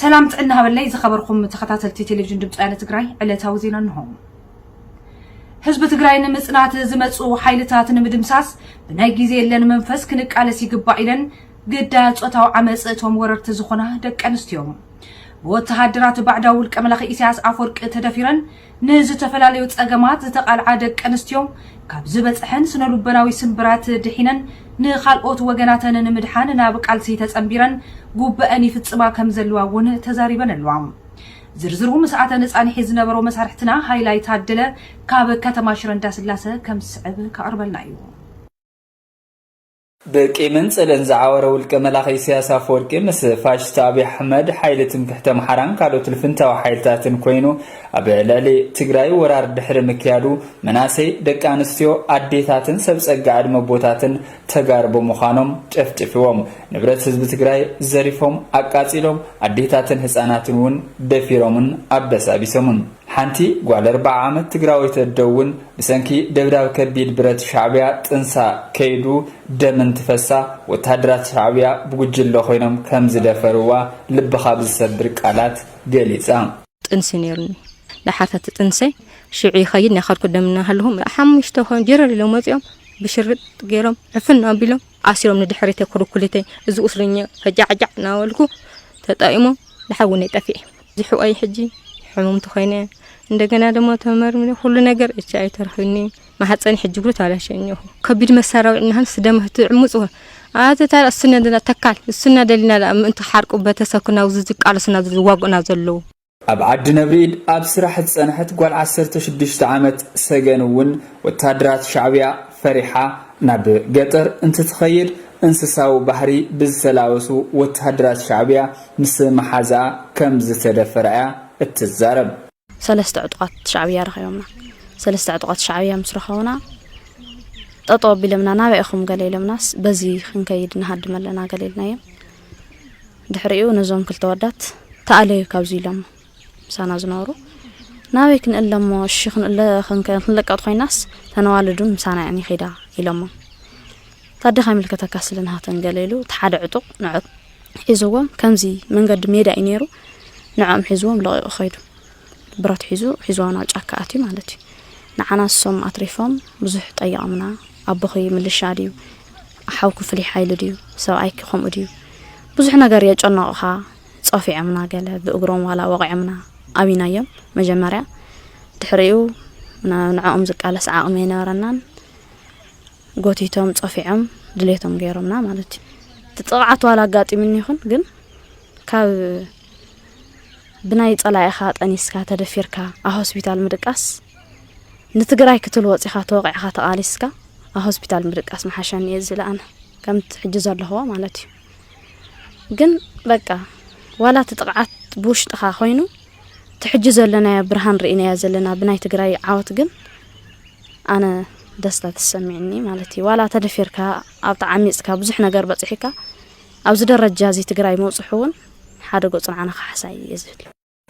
سلام تعنا هبلي زخبركم تخطات التلفزيون دبصانة تግራይ ዕለታዊ ዜና እንሆ ህዝብ ትግራይ ንምጽናት ዝመጹ ኃይልታት ንምድምሳስ ብናይ ጊዜ የለን መንፈስ ክንቃለስ ይግባእ ኢለን ግዳይ ጾታው ዓመጽ እቶም ወረርቲ ዝኾና ደቂ ኣንስትዮ ወተሃደራት ባዕዳው ውልቀ መላኺ ኢሳያስ አፈወርቂ ተደፊረን ንዝተፈላለዩ ጸገማት ዝተቃልዓ ደቂ ኣንስትዮ ካብ ዝበጽሐን ስነልቦናዊ ስምብራት ድሒነን ንኻልኦት ወገናተን ንምድሓን ናብ ቃልሲ ተጸምቢረን ጉበአን ይፍጽማ ከም ዘለዋውን ተዛሪበን ኣለዋ ዝርዝሩ መስዓተ ነጻኒ ዝነበሮ መሳርሕትና ሃይላይት አደለ ካብ ከተማ ሽረ እንዳስላሴ ከም ስዕብ ካርበልና እዩ بقيمن صلن زعوره ولك ملاخي سياسه فورقي مس فاشست ابي احمد حيلتم كحت محران قالو تلفنتاو حيلتاتن كوينو ابلالي تግራይ ወራር ድሕረ መክያዱ መናሰይ ደቂ አንስትዮ አዴታትን ሰብጸጋ አድመ ቦታትን ተጋርቦ መኻኖም ጨፍጭፍዎም ንብረት ህዝብ ትግራይ ዘሪፎም አቃጺሎም አዴታትን ህፃናትን ወን ደፊሮምን አበሳቢሰሙን ሓንቲ ጓል 40 ዓመት ትግራዊት ደውን ብሰንኪ ደብዳብ ከቢድ ብረት ሻዕቢያ ጥንሳ ከይዱ ደምን ትፈሳ ወታደራት ሻዕቢያ ብጉጅለ ኮይኖም ከም ዝደፈርዋ ልብኻብ ዝሰብር ቃላት ገሊጻ ጥንስኔርኒ لحافة تنسي شعي خيد نخرج قدامنا هلهم حمش تخون جرر لو مزيوم بشرط غيرهم عفنا بيلهم عسيرهم ندحريته كركلتي ازو اسرنيا فجعجعنا ولكو تطايمو لحاول يطفي زحو اي حجي حموم تخينه እንደገና ደግሞ ተመርምኔ ሁሉ ነገር እቺ አይተርህኒ ማህፀን ሕጅብሩ ታላሸኘሁ ከቢድ መሳራውናን ስደምህት ዕሙጽ አተታር እስነ ደና ተካል እስነ ደሊና እንት ሓርቁ በተሰኩናው ዝዝቃልስና ዝዋቁና ዘለው ኣብ ዓዲ ነብሪድ ኣብ ስራሕ ጸንሐት ጓል 16 ዓመት ሰገንውን ወታደራት ሻዕቢያ ፈሪሓ ናብ ገጠር እንትትኸይድ እንስሳው ባህሪ ብዝሰላወሱ ወታደራት ሻዕቢያ ምስ መሓዛ ከም ዝተደፈረያ እትዛረብ ثلاث عطقات شعبيه رخيومنا ثلاث عطقات شعبيه مسرخونا ططو بلمنا نابيخم قليلمناس بزي خنكيد نهدم لنا قليلنايم دحريو نزوم كل تودات تعالي كابزيلم سانا زنورو نابيكن الا مو الشيخن الا خنلقط خويناس تنوالدون مسانا يعني خيدا يلمو تادي خامل كتكاسلن هاتن قليلو تحاد عطق نعط حيزوم كمزي من قد ميدا ينيرو نعم حيزوم لغي خيدو برات حيزوانا ጫካአቲ ማለት ንዓናሶም አትሪፎም ብዙሕ ጠያምና አቦኸይ ምልሻዲዩ አሐውኩ ፍሊ ኃይል ዲዩ ሰብአይ ከመ ዲዩ ብዙሕ ነገር የጨናውኻ ጾፊዕምና ገለ ብእግሮም ዋላ ወቅዕምና አቢናዮም መጀመሪያ ድሕሪኡ ንዓኦም ዝቃለስ ዓቅም የነበረናን ጎቲቶም ጾፊዖም ድሌቶም ገይሮምና ማለት ተጥቃዓት ዋላ አጋጢምን ይኹን ግን ካብ بناي طلايخا طنيسكا تدفيركا هوسبيتال مدقاس نتግራይ ክትልወጽኻ ተወቂዕኻ ተቃሊስካ هوسبيتال مدقاس محشان يزلان كم تحجز الله ማለት እዩ ግን በቃ ዋላ ተጥቃዓት ቡሽጥኻ ኮይኑ ትሕጅዝ ለና ብርሃን ርኢና ያዘለና ብናይ ትግራይ ዓወት ግን ኣነ ደስታ ተሰሚዕኒ ማለት እዩ ዋላ ተደፊርካ ኣብ ተዓሚጽካ ብዙሕ ነገር በጽሒካ ኣብ ዝደረጃ እዚ ትግራይ መውጽሑን ሓደ ጎጽናና ሓሳይ ይዝል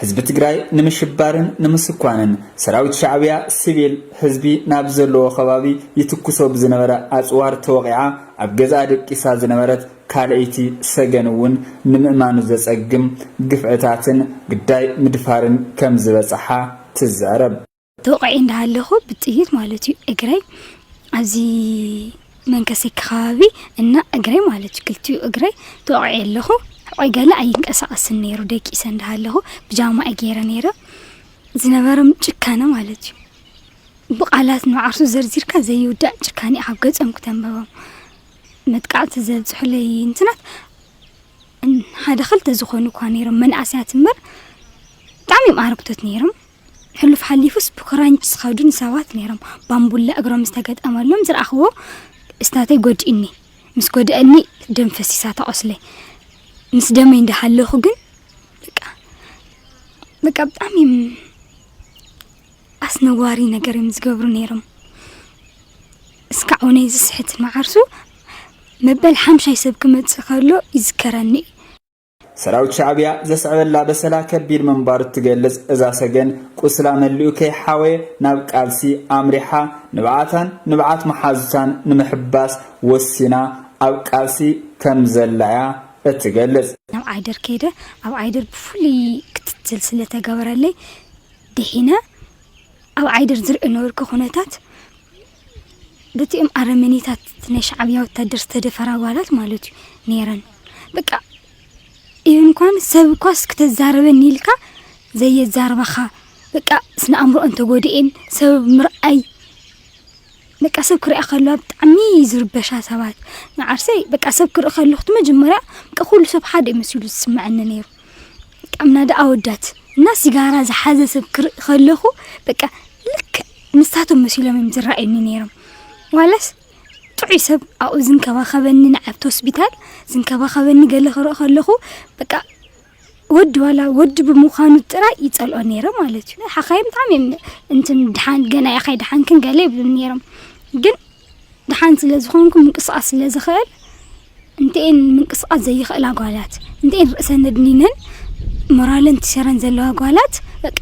حزب تግራይ ንምሽባርን ንምስኳንን ሰራዊት ሻዕቢያ ሲቪል ህዝቢ ናብ ዘለዎ ከባቢ ይትኩሶ ብዝነበረ ኣጽዋር ተወቂዓ ኣብ ገዛ ደቂሳ ዝነበረት ካልአይቲ ሰገንውን ንምእማኑ ዘጸግም ግፍዕታትን ግዳይ ምድፋርን ከም ዝበጽሓ ትዛረብ ተወቂዕ እንዳለኹ ብጥይት ማለት እዩ እግራይ ኣዚ መንከሰ ከባቢ እና እግራይ ማለት ክልቲኡ እግራይ ተወቂዕ ኣለኹ ወይጋላ አይንቀሳቀስ ነይሩ ደቂሰ እንዳለሁ بجامع اگيره ነይረ ዝነበረም ጭካነ ማለት እዩ በቃላት ነው አርሱ ዘርዚርካ ዘይውዳ ጭካኔ ኣብ ገጽም ከተንበበም መጥቃዕት ዘጽሕለይ እንትናት ሓደ خلተ ዝኾኑ ኳ ነይሮም መንኣስያት ምር ጣሚ ማርክቶት ነይሮም ሕልፍ ሓሊፉስ ብክራንች ስኸዱን ሰባት ነይሮም ባምቡላ እግሮም ዝተገጠመሎም ዝራኽቦ እስታተይ ጎድኢኒ ምስ ጎድአኒ ደም ፈሲሳ ተቆስለይ ምስ ደመይ እንዳሃለኹ ግን በቃ በጣም አስነዋሪ ነገር ዝገብሩ ነይሮም እስካሁን ዝስሕት ማዓርሱ መበል 50 ሰብ ክመጽኸሎ ይዝከረኒ ሰራዊት ሻዕቢያ ዘስዕበላ በሰላ ከቢድ መንባር ትገልጽ እዛ ሰገን ቁስላ መልኡ ከይሓወ ናብ ቃልሲ አምሪሓ ንብዓት መሓዙታን ንምሕባስ ወሲና ኣብ ቃልሲ ከም ዘላያ እትገልጽ ናብ ዓይደር ከይደ ኣብ ዓይደር ብፍሉይ ክትትል ስለተገበረለይ ድሒነ ኣብ ዓይደር ዝርኢ ነበርኩ ኩነታት በቲኦም ኣረመኔታት ናይ ሻዕብያ ወታደር ዝተደፈራ ጓላት ማለት እዩ ነይረን በቃ እንኳን ሰብ ኳስ ክትዛረበን ኢልካ ዘየዛረበኻ በቃ ስነ ኣምሮ እንተጎዲኤን ሰብ ምርኣይ በቃ ሰብ ክሪኣ ከሎ ብጣዕሚ ዝርበሻ ሰባት ንዓርሰይ በቃ ሰብ ክሪኣ ከለኹ መጀመርያ በቃ ኩሉ ሰብ ሓደ መስሉ ዝስማዓኒ ነይሩ በቃ ምናዳ ኣወዳት እና ሲጋራ ዝሓዘ ሰብ ክሪኣ ከለኹ በቃ ልክ ንሳቶም መስሎም ዝረኣየኒ ነይሮም ዋላስ ጥዑይ ሰብ ኣብኡ ዝንከባኸበኒ ንዓብቲ ሆስፒታል ዝንከባኸበኒ ገለ ክሪኣ ከለኹ በቃ ወዲ ዋላ ወዲ ብምዃኑ ጥራይ ይጸልኦ ነይረ ማለት እዩ ሓኻይም ብጣዕሚ እንትን ድሓን ገና ያኻይ ድሓን ክንገለ ይብሉ ነይሮም ግን ድሓን ስለ ዝኾንኩ ምንቅስቓስ ስለ ዝኽእል እንተን ምንቅስቓስ ዘይኽእል ኣጓላት እንተን ርእሰን ድኒነን ሞራለን ትሰረን ዘለዋ ጓላት በቃ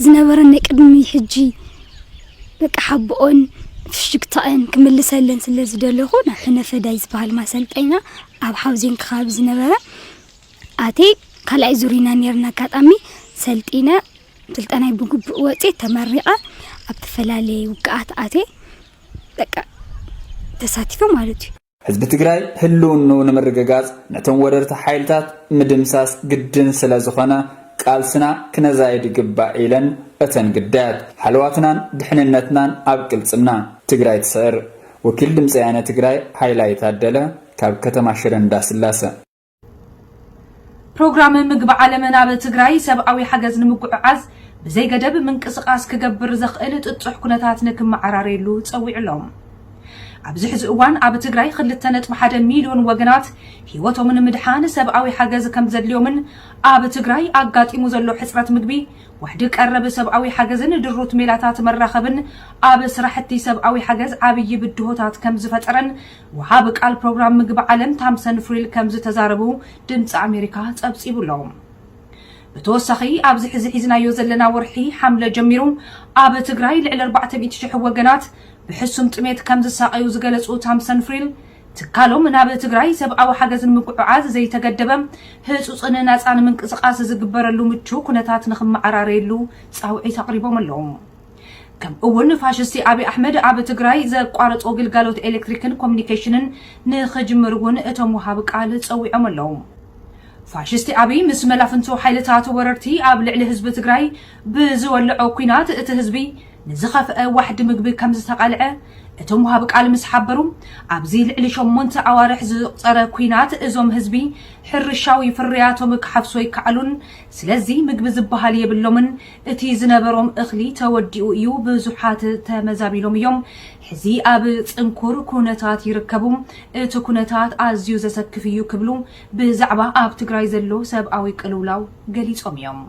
ዝነበረን ናይ ቅድሚ ሕጂ በቃ ሓብኦን ፍሽክታን ክምልሰለን ስለ ዝደለኹ ናብ ሕነፈዳይ ዝበሃል ማሰልጠኛ ኣብ ሓውዜን ከባቢ ዝነበረ ኣቴ ካልኣይ ዙሪና ነርና አጋጣሚ ሰልጢነ ስልጠናይ ብግቡእ ወፂእ ተመሪቐ ኣብ ተፈላለየ ውግኣት ኣቴ በቃ ተሳቲፈ ማለት እዩ ህዝቢ ትግራይ ህልውኑ ንምርግጋጽ ነቶም ወረርቲ ሓይልታት ምድምሳስ ግድን ስለ ዝኾነ ቃልስና ክነዛይድ ግባእ ኢለን እተን ግዳያት ሓልዋትናን ድሕንነትናን ኣብ ቅልጽና ትግራይ ትስዕር ወኪል ድምፂ ወያነ ትግራይ ሃይላይ ታደለ ካብ ከተማ ሽረ እንዳስላሰ ፕሮግራም ምግቢ ዓለምን ኣብ ትግራይ ሰብኣዊ ሓገዝ ንምጉዕዓዝ ብዘይ ገደብ ምንቅስቓስ ክገብር ዘኽእል ጥጡሕ ኩነታት ንክመዓራረየሉ ፀዊዕሎም ኣብዚ ሕዚ እዋን ኣብ ትግራይ 2.1 ሚልዮን ወገናት ህይወቶም ንምድሓን ሰብኣዊ ሓገዝ ከም ዘድልዮምን ኣብ ትግራይ ኣጋጢሙ ዘሎ ሕፅረት ምግቢ ወሕዲ ቀረብ ሰብኣዊ ሓገዝን ድሩት ሜላታት መራኸብን ኣብ ስራሕቲ ሰብኣዊ ሓገዝ ዓብይ ብድሆታት ከም ዝፈጠረን ወሃብ ቃል ፕሮግራም ምግቢ ዓለም ታምሰን ፍሪል ከም ዝተዛረቡ ድምፂ ኣሜሪካ ፀብፂቡሎም ብተወሳኺ ኣብዚ ሕዚ ሒዝናዮ ዘለና ወርሒ ሓምለ ጀሚሩ ኣብ ትግራይ ልዕሊ 400,000 ወገናት بحسم تميت كم زساقيو زغلصو تامسن فريل تكالوم ናብ ትግራይ ሰብኣዊ ሓገዝን ምጉዕዓዝ ዘይተገደበም ህጹጽን ናጻን ምንቅስቓስ ዝግበረሉ ምቹ ኩነታት ንኽመዓራረየሉ ጻውዒት ኣቕሪቦም ኣለዎም ከም እውን ፋሽስቲ አቢ አሕመድ ኣብ ትግራይ ዘቋረጾ ግልጋሎት ኤሌክትሪክን ኮሙኒኬሽንን ንኽጅምር እውን እቶም ወሃብ ቃል ጸዊዖም ኣለዎም ፋሽስቲ አቢ ምስ መላፍንቱ ሓይልታት ወረርቲ ኣብ ልዕሊ ህዝቢ ትግራይ ብዝወልዖ ኩናት እቲ ህዝቢ نزخفأ واحد مقبل كم زتقلعه اتم وهاب قال مسحبرو ابزي لعلي شمونت اوارح زقره كوينات ازوم حزبي حرشاوي فرياتهم كحفسوي كعلون سلازي مقبل زبحال يبلومن اتي زنبروم اخلي توديو يو بزحات تمزابيلوم يوم حزي اب صنكور كونتات يركبوم اتو كونتات ازيو زسكفيو كبلوم بزعبه اب تግራይ ዘሎ ሰብኣዊ ቅልውላው ገሊጾም እዮም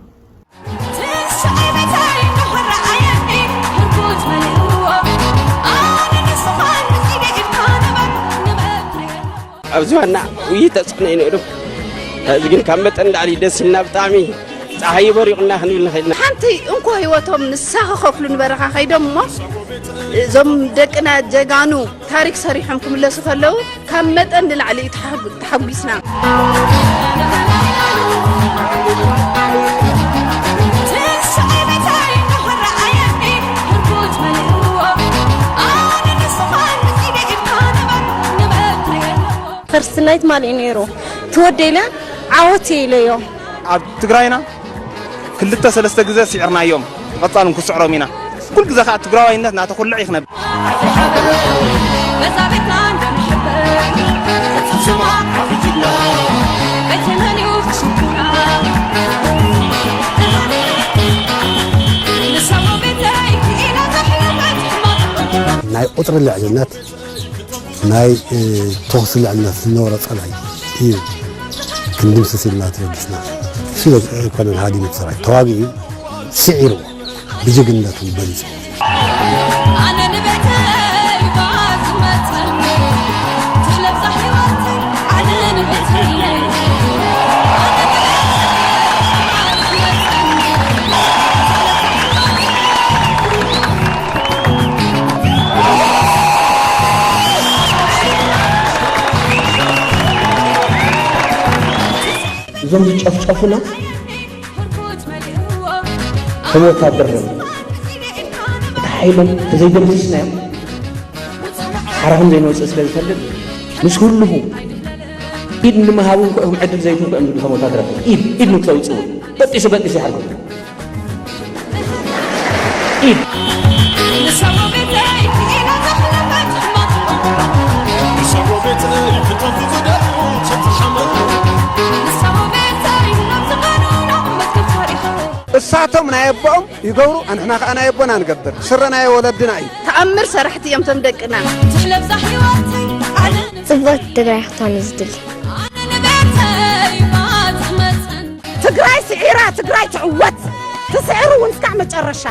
أبزوانا ويتسقنا ينقلب هذا جن كمت أن علي دس النبطامي صحيح بريقنا خلينا خلينا حنتي إنكو هيوتهم نسخ خفلون برخا خيدم ما زم دكنا جانو تاريخ صريحهم كم الله سخلوا كمت أن علي تحبسنا فرست نايت مال إنيرو تودينا عوتي ليو عب تقرأينا كل التسلسل جزء سعرنا يوم قطعنا كسعره منا كل جزء خات تقرأينا ناتخل عيخنا ناي قطر العجلات ناي توصل لنا في النورة طلعي إيه كندم سلسلة تربسنا شو كان هذه متصرع تواقي سعره بجقنة البلد أنا نبتة بعزمة تلف صحيواتي أنا نبتة زوم تشافنا هو تابر حيلم زي دمسنا حرام زي نوص اسلام يفلد مش كله إيد لما هاون كهم عدل زيتون كأنه هم تدرك إيد نكسو يسوي بتيش يحرق إيد الساعتهم نايبهم يقولوا أنا يبونا نقدر سرنا يا ولدنا أي تأمر سرحتي يوم تمدقنا صبت تقرأ يختار نزدل تقرأي سعيرة تقرأي تعوت تسعروا ونفكع متقرشة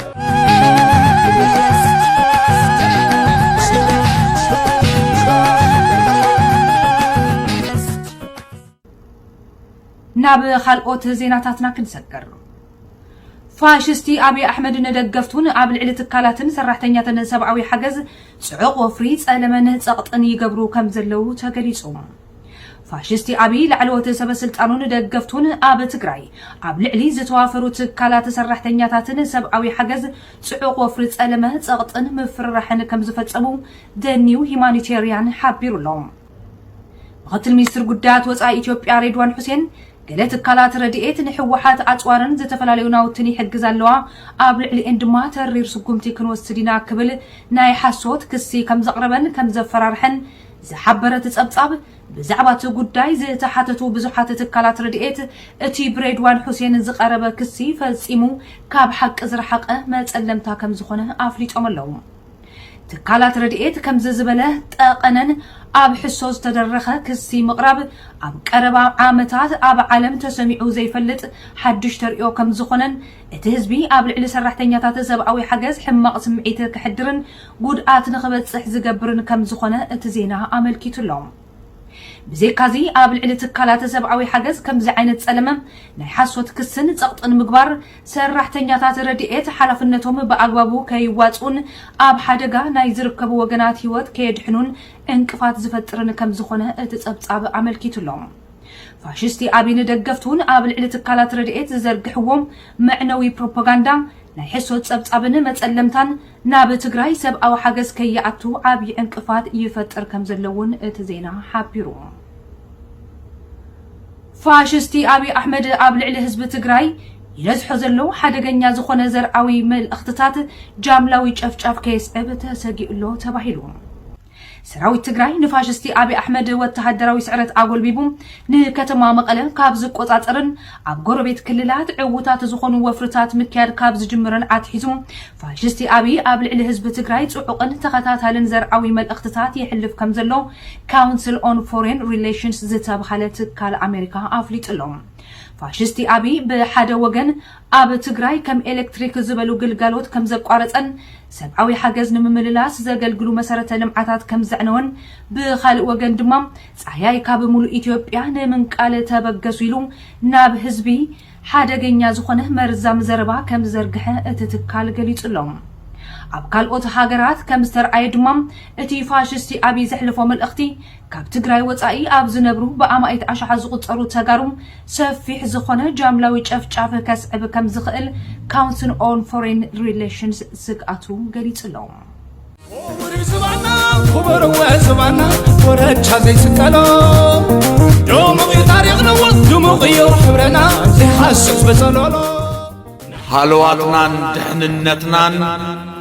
ناب خلقوت زيناتاتنا كنسكر فاشستي أبي أحمد ندقفتون قبل علة الكالاتن سرحتنياتن سبعوي حجز صعق وفريت ألمن سقطن يقبرو كم زلو تقريصهم فاشستي أبي لعلوة سبا سلطانون ندقفتون أب تقراي قبل علي زتوافرو تكالات سرحتنياتن سبعوي حجز صعق وفريت ألمن سقطن مفرحن كم زفتسمو دنيو هيمانيتيريان حابيرو لهم غتل ميستر قدات وصاي إثيوبيا ريدوان حسين قالت كالات رديئت نحوحات أطوارن زتفلاليو ناوتني حجز اللوا قبل علي اندما ترير سقومتي كنوسدينا كبل ناي حسوت كسي كم زقربن كم زفرارحن زحبرت تصبصب بزعبات غداي زتحاتتو بزحات تكالات رديئت اتي بريدوان حسين زقربه كسي فصيمو كاب حق زرحق ما صلمتا كم زخونه افليطوم اللو تكالات رديئت كم ززبله طقنن أب حسوز تدرخه كسي مقرب أب قربا عامتات أب عالم تسميعو زي فلت حدش ترئيو كم زخونن اتهزبي أب العلي سرحتنياتات سبعوي حجز حماق سمعيته كحدرن قود نخبت صح زقبرن كم زخونه اتزينا عملكيتو اللهم بزي كازي أب العلي تكالات سبعوي حجز كم زعينة سلمم ناي حسوت كسن تسقطن مقبار سرحتنياتات رديئت حلفنتهم بأقبابو كيواتون أب حدقا ناي زركبو وقنات هيوت كيدحنون انقفات زفترن كم زخونه تتصبصاب عملكيتو اللهم فاشستي أبي ندقفتون أب العلي تكالات رديئت زرقحوهم معنوي بروباغاندا ناي حسوت تصبصابن متصلمتان ناب تግራይ ሰብአዊ ሓገዝ ከይኣቱ ዓብይ እንቅፋት ይፈጥር ከም ዘለውን እቲ ዜና ሓቢሩ ፋሽስቲ አብይ አሕመድ ኣብ ልዕሊ ህዝቢ ትግራይ ይነዝሖ ዘሎ ሓደገኛ ዝኾነ ዘርዓዊ መልእኽትታት ጃምላዊ ጨፍጫፍ ከይስዕብ ተሰጊኡሎ ተባሂሉ ሰራዊት ትግራይ ንፋሽስቲ አብይ አሕመድ ወተሃደራዊ ስዕረት አጎልቢቡ ንከተማ መቀለ ካብ ዝቆጻጽርን ኣብ ጎረቤት ክልላት ዕውታት ዝኾኑ ወፍርታት ምክያድ ካብ ዝጅምረን ኣትሒዙ ፋሽስቲ አብይ ኣብ ልዕሊ ህዝቢ ትግራይ ጽዑቕን ተኸታታልን ዘርዓዊ መልእኽትታት ይሕልፍ ከም ዘሎ ካውንስል ኦን ፎሬን ሪሌሽንስ ዝተባሃለ ትካል ኣሜሪካ ኣፍሊጡሎም فاشستي أبي بحدا وجن أب تجراي كم إلكتريك زبلو جلجالوت كم زقارتن سبعوي حجز نممللاس زجلجلو مسارة لمعتات كم زعنون بخالق وجن دمام صحيح كاب مول إثيوبيا من قال تبجسيلو ناب حزبي حدا جنيا زخنه مرزام زربا كم زرجحه تتكال جليت لهم أبقال أوت حجرات كم استرعي دمام اتي فاشستي أبي زحلفهم الأختي كاب تجراي وصاي أب زنبرو بأمايت أشحا زقصرو تجارم سفيح زخنه جاملاوي شاف كسب كم زخل كونسل أون فورين ريليشنز سقاتو قليت لهم زبانا ورد شازي سكالو دومغي تاريخنا دومغي حبرنا زحاسس بزلولو حالواتنا دحننتنا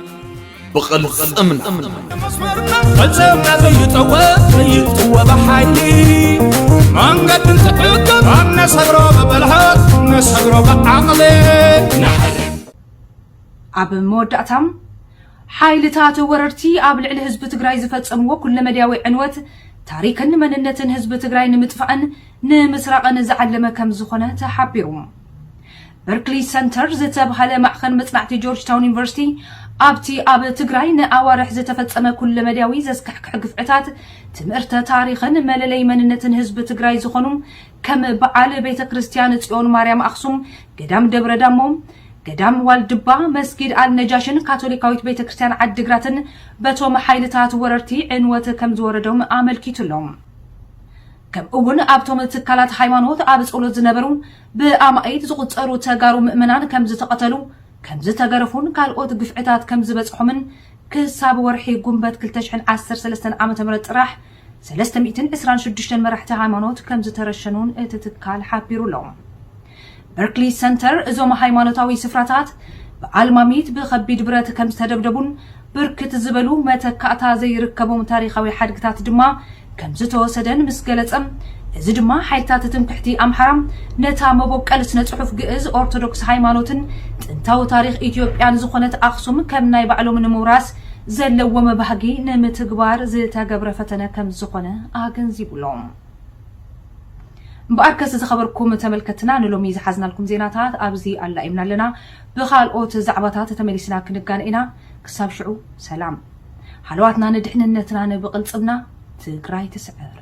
بقلص امن قلزمنا زيتوا بحالي من قد نتحكم عنا صبروا ببلحات نصبروا بعقلي أب مودعتم حايلتات وررتي أب لعل حزب تግራይ ዝፈጸምዎ ኩل መድያዊ ዕንወት ታሪክን መንነትን ህዝብ ትግራይ ንምጥፋዕን ንምስራቅን ዝዓለመ ከም ዝኾነ ተሓቢሩ በርክሊ ሰንተር ዝተባሃለ ማዕከን መጽናዕቲ ጆርጅ ታውን ዩኒቨርሲቲ ኣብቲ ኣብ ትግራይ ንኣዋርሕ ዝተፈጸመ ኩل መድያዊ ዘስካሕክሕ ግፍዕታት ትምህርተ ታሪክን መለለይ መንነትን ህዝብ ትግራይ ዝኾኑ ከም በዓል ቤተ ክርስቲያን ጽዮን ማርያም ኣክሱም ገዳም ደብረ ዳሞ ገዳም ዋልድባ መስጊድ አልነጃሽን ካቶሊካዊት ቤተ ክርስቲያን ዓድግራትን በቶም ሓይልታት ወረርቲ ዕንወት ከም ዝወረዶም ኣመልኪቱሎም كم أول أبتم تكالات حيوانات أبصولو زنبرون بأمايد زغطرو تجارو مؤمنان كم زتقتلوا كم زتجرفون كالقوت قفعتات كم زبصحمن كساب ورحي قنبت كلتشحن 13 عام تمرت راح 326 مرحتي حيوانات كم زترشنون اتتكال حابيرو لهم بركلي سنتر زوم حيواناتاوي سفراتات بعلماميت بخبيد برات كم استدبدبون بركت زبلو متكاتا زي ركبهم تاريخاوي حدقتات دما كم زتوسدن مسقلصم እዚ ድማ ሓይልታት ትምክሕቲ ኣምሓራም ነታ መቦቀል ስነ ጽሑፍ ግዕዝ ኦርቶዶክስ ሃይማኖትን ጥንታዊ ታሪኽ ኢትዮጵያን ዝኾነት ኣኽሱም ከም ናይ ባዕሎም ንምውራስ ዘለዎ መባህጊ ንምትግባር ዝተገብረ ፈተነ ከም ዝኾነ ኣገንዚብሎም በአርከስ ዝኸበርኩም ተመልከትና ንሎሚ ዝሓዝናልኩም ዜናታት ኣብዚ ኣላኢምና ኣለና ብኻልኦት ዛዕባታት ተመሊስና ክንጋነኢና ክሳብ ሽዑ ሰላም ሓለዋትና ንድሕንነትና ንብቕልጽምና ትግራይ ትስዕር